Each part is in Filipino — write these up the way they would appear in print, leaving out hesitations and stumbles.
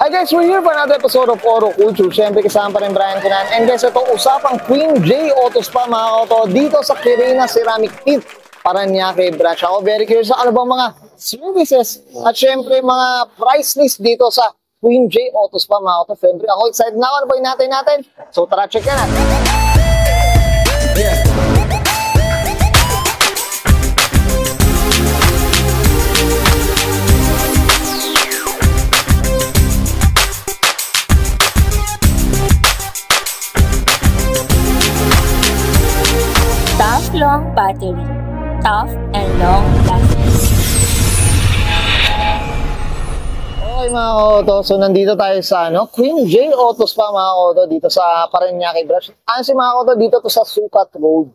Hi guys, we're here for another episode of Oro Culture. Siyempre kasama pa rin Brian Cunan. And guys, ito usapang Queen J Auto Spa mga kauto dito sa Quirina Ceramic Tint Parañaque branch. Ako very curious sa ano bang mga services at siyempre mga price list dito sa Queen J Auto Spa mga kauto. Siyempre ako excited na ako. Ano ba yung natin? So tara, check ka natin. Tough long battery. Tough and long lasting. Okay mga kauto, so nandito tayo sa Queen J Auto Spa mga kauto dito sa Parañaque branch. Kasi mga kauto dito to sa Sukat Road.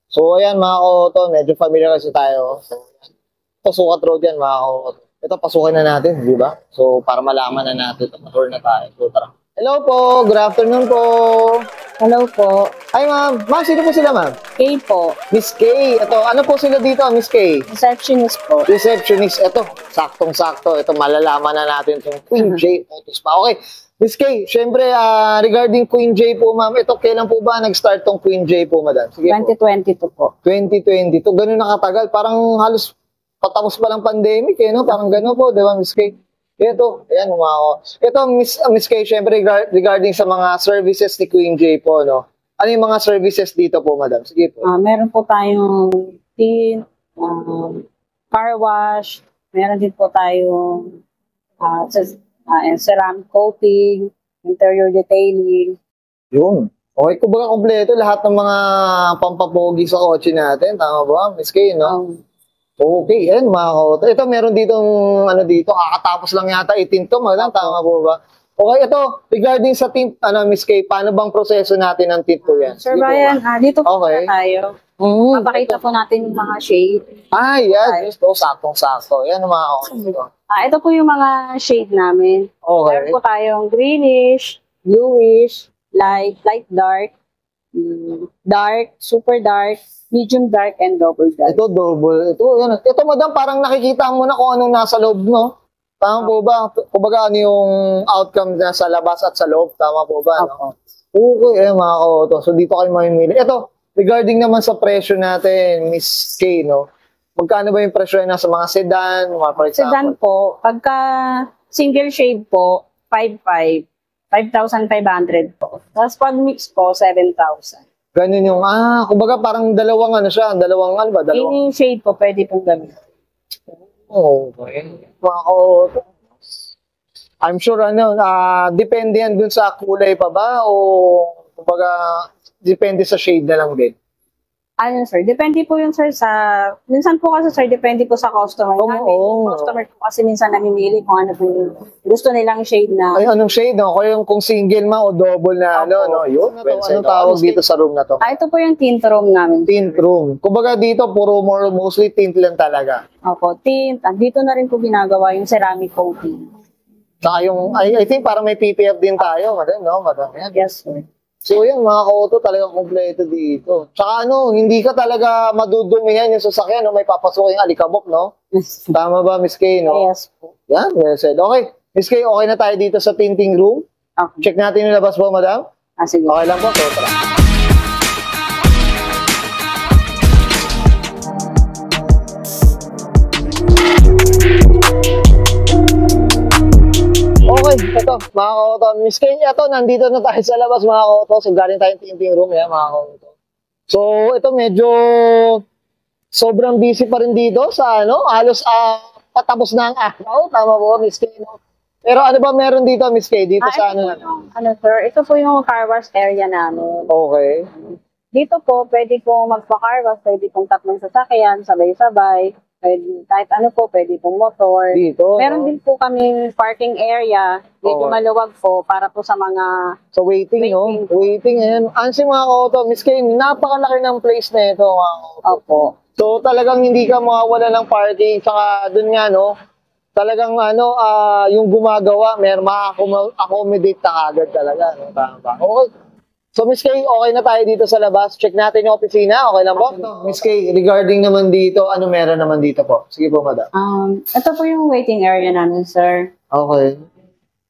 So ayan mga kauto, medyo familiar kasi tayo. So, ito Sukat Road yan mga kauto. Ito pasukin na natin, di ba? So para malaman na natin, tour na tayo. So tara. Hello po, good afternoon po. Hello po. Ay ma'am, sino po sila ma'am? Kay po. Miss K. Ito, ano po sila dito, Miss K? Receptionist po. Receptionist. Ito, saktong-sakto. Ito, malalaman na natin itong Queen J Auto Spa. Okay, Miss K, syempre, regarding Queen J po, ma'am, ito, kailan po ba nag-start tong Queen J po, madam? Sige 2022 po. 2022. Ganun nakatagal. Parang halos patapos pa ng pandemic, no? Parang ganun po, di ba, Miss K? Ito, ayan, ito, Miss K, syempre, regarding sa mga services ni Queen J po, no? Ano yung mga services dito po, madam? Sige po. Meron po tayong tint, car wash, meron din po tayong ceramic coating, interior detailing. Yun. Okay, kumbaga kompleto lahat ng mga pampapogi sa kotse natin. Tama ba, Miss K, no? Okay, yan mga kauto. Ito, meron ditong, dito, kakatapos lang yata itin to, madam, tama po ba? Okay, ito, regarding sa tint, Miss K, paano bang proseso natin ng tint po yan? Sir Brian, dito po okay. na tayo. Papakita po natin yung mga shade. Yes, gusto, saktong-sakto. Yan mga kauto. Ito po yung mga shade namin. Okay. Meron po tayong greenish, bluish, light dark, dark, super dark, medium dark, and double dark. Ito, double. Ito, yan. Ito, madam, parang nakikita mo na kung anong nasa loob, no? Tama po ba? Kumbaga, ano yung outcome na sa labas at sa loob? Tama po ba? No? Okay, mga kauto. So, dito kayo mamimili. Ito, regarding naman sa presyo natin, Miss K, no? Magkano ba yung presyo na sa mga sedan? For example? Sedan po, pagka single shade po, 5,500 po. Tapos pag mix po, 7,000. Ganun yung, kumbaga parang dalawang dalawang Any shade po, pwede pong gamitin. Okay. I'm sure, depende yan dun sa kulay pa ba o, kumbaga, depende sa shade na lang din? Sir, depende po yun, sir, minsan po kasi, sir, depende po sa customer. Customer po kasi minsan namimili kung ano po yung gusto nilang shade na. Ay, anong shade, no? Kung single ma o double na, yun. Anong tawag dito sa room na to? Ito po yung tint room namin. Tint room. Kumbaga dito, mostly tint lang talaga. Opo, tint. Dito na rin po ginagawa yung ceramic coating. Saka yung, I think parang may PPF din tayo, madam, no? Madam, yan. Yes, sir. So yan, mga kauto, talagang kompleto dito. Tsaka hindi ka talaga madudumihan yung sasakyan, no? May papasukin alikabok, no? Yes. Tama ba, Miss K, no? Yes po. Yan, well said. Okay, Miss K, okay na tayo dito sa tinting room. Okay. Check natin yung labas po, madam. Sige. Okay lang po, so tara. Okay, ito, mga kauto. Miss K, ito, nandito na tayo sa labas, mga kauto. So, galing tayong tinting room, yan, mga kauto. So, ito, medyo sobrang busy pa rin dito sa, halos patapos na ang araw. Tama po, Miss K, no? Pero ano ba meron dito, Miss K? Dito sa sir, ito po yung car wash area namin. Okay. Dito po, pwede po magpa-car wash, pwede pong tatlong sasakyan, sabay-sabay. Pwede, kahit ano po, pwede pong motor. Dito, meron din po kaming parking area. Dito maluwag po para po sa mga waiting, no? Waiting, ayan. Ansi mga kauto, Miss K, napakalaki ng place na ito, mga kauto. Opo. So, talagang hindi ka mawawala ng parking. Tsaka, dun nga, no? Talagang, yung gumagawa, may ma-accommodate na agad talaga, no? Tama. Okay. So, Miss K, okay na tayo dito sa labas. Check natin yung opisina. Okay lang po? Miss K, regarding naman dito, ano meron naman dito po? Sige po, madam. Ito po yung waiting area namin, sir. Okay.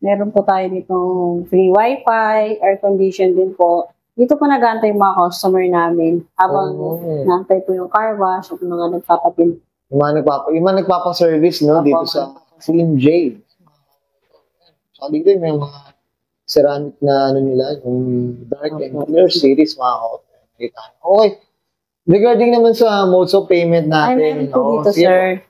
Meron po tayo ditong free wifi, air condition din po. Dito po nag-aantay yung mga customer namin habang naantay po yung car wash at mga nagpapatin. Yung mga nagpapa-service, no, dito sa Clean J. So, dito yung may mga ceramic na ano nila, yung dark and clear series, mga kita. Okay. Regarding naman sa modes of payment Ay, natin, meron po dito, sir.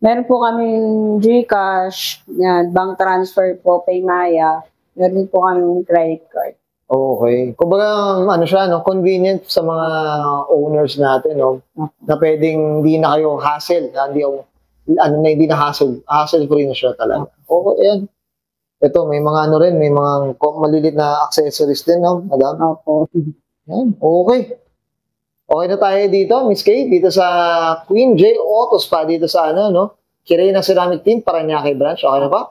Meron po kaming GCash, yan, bank transfer po, Paymaya. Meron din po kaming credit card. Okay. Kumbaga, ano siya, no, convenient sa mga owners natin, no, na pwedeng hindi na kayo hassle, hindi na hassle-free na siya talaga. Okay, yan. Ito, may mga ano rin, may mga malilit na accessories din, no, madam? Opo. Yan, okay. Okay na tayo dito, Miss Kay, dito sa Queen J Auto Spa, dito sa ano, no, Kirena Ceramic Team, Parañaque Branch. Okay na ba?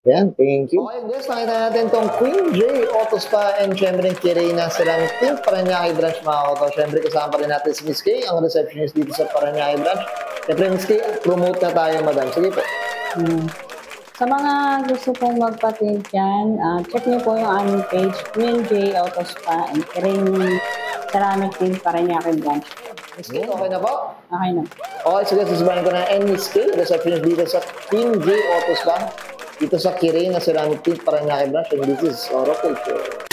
Yan, thank you. Okay, guys, nakita natin tong Queen J Auto Spa and syempre Kirena Ceramic Team, Parañaque Branch, mga auto. Syempre, kasama pa rin natin si Miss Kay, ang receptionist dito sa Parañaque Branch. Syempre, Miss Kay, promote na tayo, madam. Sige po. Sa mga gusto pong magpatin dyan, check niyo po yung aming page, Queen J Auto Spa and Ceramic Team Parañaque Branch. Miss Kay, okay na po? Okay na. Okay, sige, sisibahin ko na. And Miss Kay, receptionist dito sa Queen J Auto Spa, dito sa Kirena Ceramic Team, Parañaque Branch. And this is Oro Culture.